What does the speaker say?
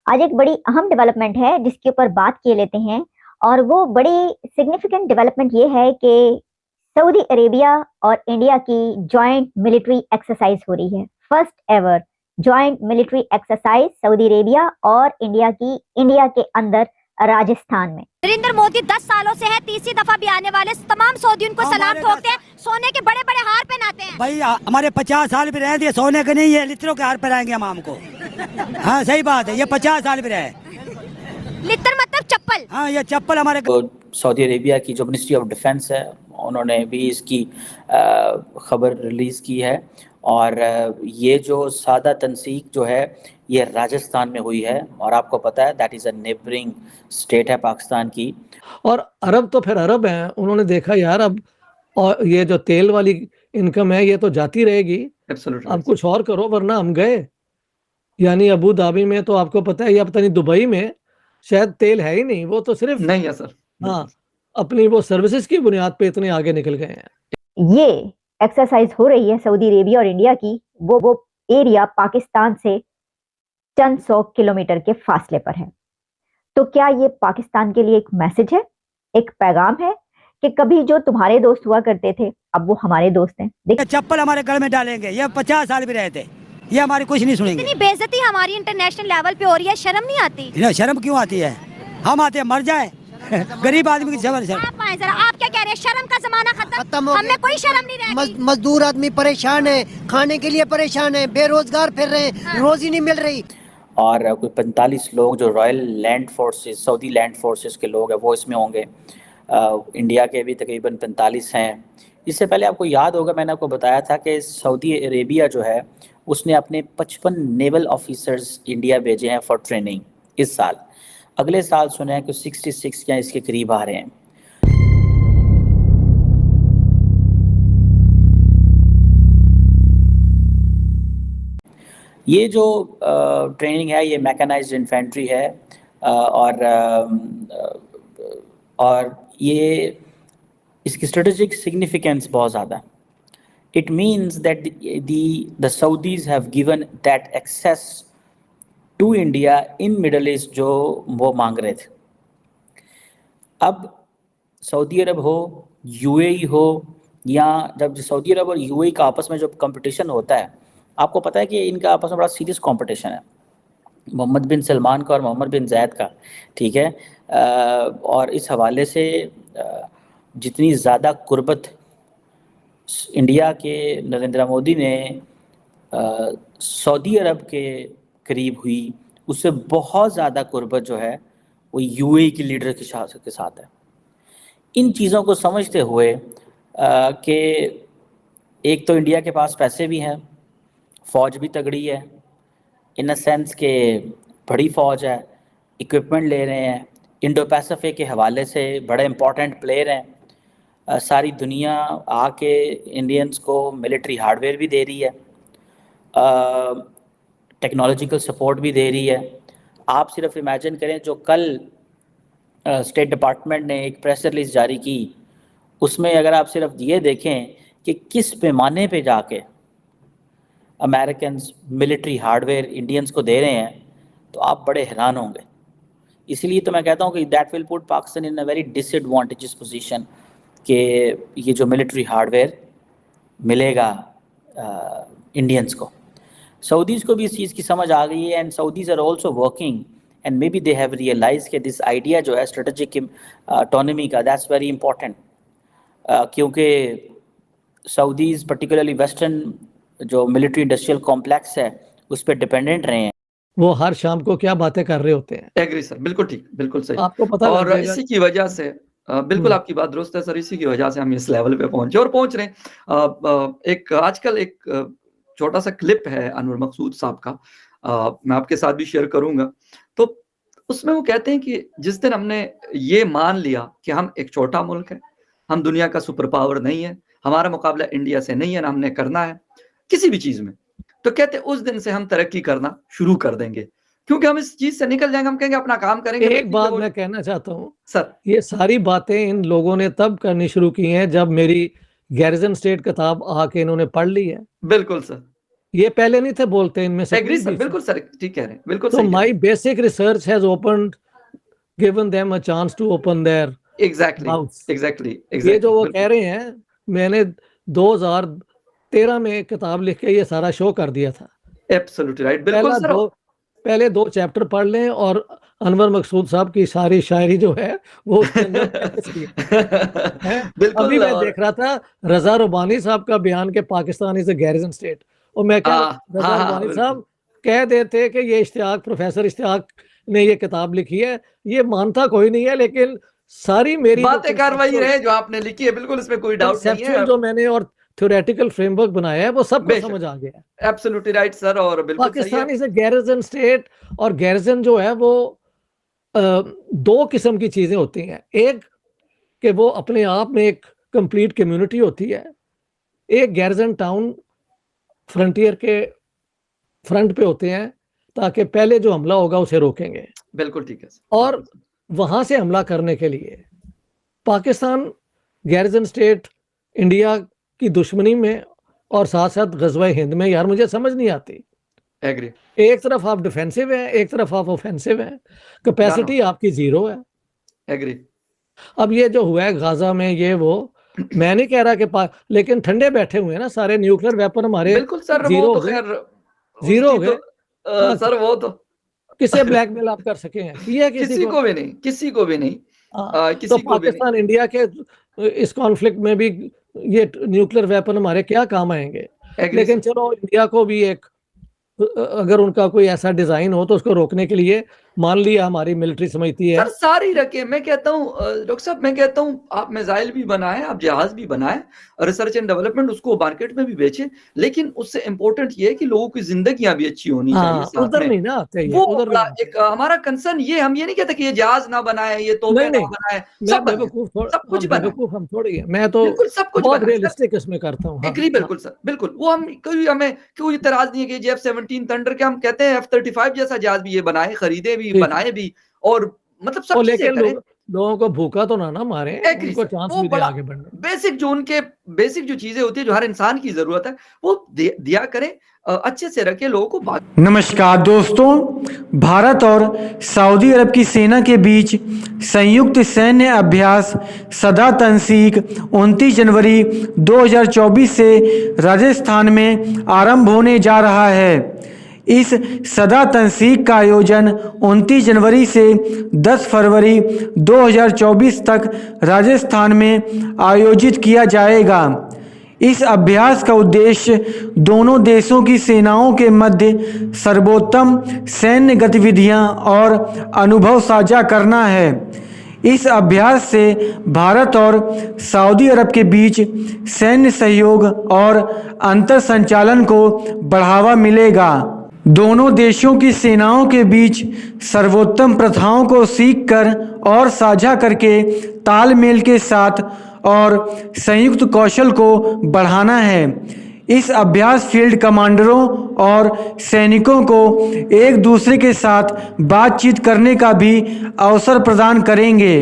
आज एक बड़ी अहम डेवलपमेंट है जिसके ऊपर बात किए लेते हैं। और वो बड़ी सिग्निफिकेंट डेवलपमेंट ये है कि सऊदी अरेबिया और इंडिया की जॉइंट मिलिट्री एक्सरसाइज हो रही है। First ever joint military exercise Saudi Arabia और इंडिया की, इंडिया के अंदर राजस्थान में। नरेंद्र मोदी 10 सालों से है, तीसरी दफा भी आने वाले तमाम सऊदी उनको सलाम ठोकते हैं, सोने के बड़े बड़े हार पहनाते हैं। भाई हमारे 50 साल भी रहे थे, सोने के नहीं है, लित्रों के हार पहनाएंगे हम हमको। हाँ सही बात है, ये 50 साल भी रहे। लित्र मतलब चप्पल। हाँ ये चप्पल हमारे। तो सऊदी अरेबिया की जो मिनिस्ट्री ऑफ डिफेंस है उन्होंने भी इसकी खबर रिलीज़ की है। और ये जो सादा तनसीक जो है ये राजस्थान में हुई है, और आपको पता है that is a neighbouring state है पाकिस्तान की। और अरब तो फिर अरब हैं, उन्होंने देखा यार अब और ये जो तेल वाली इनकम है ये तो जाती रहेगी, अब कुछ और करो वरना हम गए। यानी अबू धाबी में तो आपको पता है, या पता नहीं दुबई में शायद तेल है ही नहीं, वो तो सिर्फ नहीं है सर। हाँ अपनी वो सर्विसेज की बुनियाद पे इतने आगे निकल गए हैं। ये एक्सरसाइज हो रही है सऊदी अरेबिया और इंडिया की, वो एरिया पाकिस्तान से चंद 100 किलोमीटर के फासले पर है। तो क्या ये पाकिस्तान के लिए एक मैसेज है, एक पैगाम है कि कभी जो तुम्हारे दोस्त हुआ करते थे अब वो हमारे दोस्त हैं। ये चप्पल हमारे गल में डालेंगे, ये 50 साल भी रहे थे, ये हमारी कुछ नहीं सुनेंगे। इतनी बेइज्जती हमारी इंटरनेशनल लेवल पे हो रही है, शर्म नहीं आती? शर्म क्यों आती है? हम आते हैं मर जाए गरीब आदमी की शर्म। आप क्या कह रहे हैं, शर्म का जमाना खत्म? हमें कोई शर्म नहीं रह गई। मजदूर आदमी परेशान है, खाने के लिए परेशान है, बेरोजगार फिर रहे हैं, रोजी नहीं मिल रही। और कोई 45 लोग जो royal land forces, Saudi land forces के लोग हैं वो इसमें होंगे। इंडिया के भी तकरीबन 45 हैं। इससे पहले आपको याद होगा मैंने आपको बताया था कि सऊदी अरेबिया जो है उसने अपने 55 नेवल ऑफिसर्स इंडिया भेजे हैं फॉर ट्रेनिंग इस साल। अगले साल सुना है कि 66 या इसके करीब आ रहे हैं। ये जो ट्रेनिंग है ये मैकेनाइज्ड इन्फेंट्री है, और ये इसकी स्ट्रेटेजिक सिग्निफिकेंस बहुत ज़्यादा। It means that the Saudis have given that access to India in Middle East जो वो मांग रहे थे। अब सऊदी अरब हो, यूएई हो, या जब सऊदी अरब और यूएई का आपस में जो कंपटीशन होता है, आपको पता है कि इनका आपस में बड़ा सीरियस कंपटीशन है, मोहम्मद बिन सलमान का और मोहम्मद बिन ज़ैद का, ठीक है। और इस हवाले से जितनी ज़्यादा कुर्बत इंडिया के नरेंद्र मोदी ने सऊदी अरब के करीब हुई, उससे बहुत ज़्यादा कुर्बत जो है वो यूएई की लीडर के साथ है। इन चीज़ों को समझते हुए कि एक तो इंडिया के पास पैसे भी हैं, फ़ौज भी तगड़ी है, इन अ सेंस के बड़ी फ़ौज है, इक्विपमेंट ले रहे हैं, इंडो पैसिफिक के हवाले से बड़े इम्पोर्टेंट प्लेयर हैं। सारी दुनिया आके इंडियंस को मिलिट्री हार्डवेयर भी दे रही है, टेक्नोलॉजिकल सपोर्ट भी दे रही है। आप सिर्फ इमेजिन करें, जो कल स्टेट डिपार्टमेंट ने एक प्रेस रिलीज जारी की, उसमें अगर आप सिर्फ ये देखें कि किस पैमाने पे जाके अमेरिकन मिलिट्री हार्डवेयर इंडियंस को दे रहे हैं, तो आप बड़े हैरान होंगे। इसीलिए तो मैं कहता हूँ कि that will put Pakistan in a very disadvantages position कि ये जो मिलिट्री हार्डवेयर मिलेगा इंडियंस को। सऊदीज़ को भी इस चीज़ की समझ आ गई है, and Saudis are also working, and maybe they have realise कि दिस आइडिया जो है स्ट्रेटेजिक ऑटोनॉमी का, दैट्स वेरी इंपॉर्टेंट। क्योंकि सऊदीज़ पर्टिकुलरली वेस्टर्न जो मिलिट्री इंडस्ट्रियल कॉम्प्लेक्स है उस पर डिपेंडेंट रहे हैं। वो हर शाम को क्या बातें कर रहे होते हैं। एग्री सर, बिल्कुल ठीक, बिल्कुल सही। आपको पता और इसी की वजह से बिल्कुल आपकी बात दुरुस्त है सर, इसी की वजह से हम इस लेवल पे पहुंचे और पहुंच रहे हैं। एक आजकल एक छोटा सा क्लिप है अनवर मकसूद साहब का, मैं आपके साथ भी शेयर करूंगा। तो उसमें वो कहते हैं कि जिस दिन हमने ये मान लिया कि हम एक छोटा मुल्क है, हम दुनिया का सुपर पावर नहीं है, हमारा मुकाबला इंडिया से नहीं है, ना हमने करना है किसी भी चीज में, तो कहते उस दिन से हम तरक्की करना शुरू कर देंगे, क्योंकि हम इस चीज से निकल जाएंगे, हम कहेंगे अपना काम करेंगे। एक बात मैं कहना चाहता हूँ सर, ये सारी बातें इन लोगों ने तब करनी शुरू की हैं जब मेरी गैरिजन स्टेट किताब आके इन्होंने पढ़ ली है। बिल्कुल सर, ये पहले नहीं थे बोलते, इनमें से एग्री सर, बिल्कुल सर, ठीक कह रहे हैं, बिल्कुल तो सही my basic research has opened given them a chance to open their exactly ये जो वो कह रहे हैं, मैंने 2013 में किताब लिख के ये सारा शो कर दिया था। एब्सोल्युटली राइट, बिल्कुल सर। पहले 2 चैप्टर पढ़ लें और अनवर मकसूद साहब की सारी शायरी जो है वो उसके अंदर बिल्कुल। अभी मैं देख रहा था रजा रुबानी साहब का बयान के Pakistan is a garrison state, और मैं क्या रजा रुबानी साहब कह देते कि ये इश्तियाक, प्रोफेसर इश्तियाक ने ये किताब लिखी है, ये मानता कोई नहीं है, लेकिन सारी मेरी बातें कार्रवाई रहे जो आपने लिखी है, बिल्कुल इसमें कोई डाउट नहीं है, जो मैंने और थ्योरेटिकल फ्रेमवर्क बनाया है वो सबको समझ आ गया है। एब्सोल्युटली राइट सर, और बिल्कुल Pakistan is a garrison state, और गैरिजन जो है वो 2 किस्म की चीजें होती हैं। एक कि वो अपने आप में एक कंप्लीट कम्युनिटी होती है, एक गैरिजन टाउन फ्रंटियर के फ्रंट पे होते हैं ताकि पहले जो हमला होगा उसे रोकेंगे। बिल्कुल ठीक है। और वहां से हमला करने के लिए पाकिस्तान गैरिजन स्टेट इंडिया की दुश्मनी में और साथ साथ गज़वा हिंद में, यार मुझे समझ नहीं आती। एग्री, एक तरफ आप डिफेंसिव हैं, एक तरफ आप ऑफेंसिव हैं, कैपेसिटी आपकी जीरो है। एग्री। अब ये जो हुआ है गाजा में, ये वो मैं नहीं कह रहा कि लेकिन ठंडे बैठे हुए हैं ना सारे, न्यूक्लियर वेपन हमारे बिल्कुल सर, जीरो वो तो खैर जीरो हो गए सर, वो तो किसे ब्लैकमेल आप कर सके हैं? किसी को भी नहीं, किसी को भी नहीं। तो पाकिस्तान इंडिया के इस कॉन्फ्लिक्ट में भी ये न्यूक्लियर वेपन हमारे क्या काम आएंगे? लेकिन चलो इंडिया को भी एक, अगर उनका कोई ऐसा डिजाइन हो तो उसको रोकने के लिए मान लिया हमारी मिलिट्री समझती है। सर सारी रखे, मैं कहता हूँ डॉक्टर साहब, मैं कहता हूँ आप मिसाइल भी बनाएं, आप जहाज भी बनाएं, रिसर्च एंड डेवलपमेंट उसको मार्केट में भी बेचें, लेकिन उससे इम्पोर्टेंट ये है कि लोगों की जिंदगियां भी अच्छी होनी चाहिए। उधर नहीं ना चाहिए, वो उधर एक हमारा कंसर्न ये, हम ये नहीं कहते कि ये जहाज ना बनाए, ये तोपे ना बनाए, सब कुछ बनाए, हम थोड़ी, मैं तो सब कुछ बहुत रियलिस्टिक इसमें करता हूँ। एग्री, बिल्कुल सर, बिल्कुल। वो हम हमें कोई इतराज नहीं है कि F-17 थंडर के, हम कहते हैं F-35 जैसा जहाज भी ये बनाए, खरीदे भी, बनाए भी, और मतलब सब चीजें करें। लोगों को भूखा तो ना मारे, उनको चांस भी दे आगे बढ़ने। बेसिक जो चीजें होती है जो हर इंसान की जरूरत है वो दिया करें, अच्छे से रखे लोगों को। नमस्कार दोस्तों, भारत और सऊदी अरब की सेना के बीच संयुक्त सैन्य अभ्यास सदा तंसीक 29 जनवरी 2024 से राजस्थान में आरंभ होने जा रहा है। इस सदा तंसीक का आयोजन 29 जनवरी से 10 फरवरी 2024 तक राजस्थान में आयोजित किया जाएगा। इस अभ्यास का उद्देश्य दोनों देशों की सेनाओं के मध्य सर्वोत्तम सैन्य गतिविधियां और अनुभव साझा करना है। इस अभ्यास से भारत और सऊदी अरब के बीच सैन्य सहयोग और अंतर संचालन को बढ़ावा मिलेगा। दोनों देशों की सेनाओं के बीच सर्वोत्तम प्रथाओं को सीखकर और साझा करके तालमेल के साथ और संयुक्त कौशल को बढ़ाना है। इस अभ्यास फील्ड कमांडरों और सैनिकों को एक दूसरे के साथ बातचीत करने का भी अवसर प्रदान करेंगे।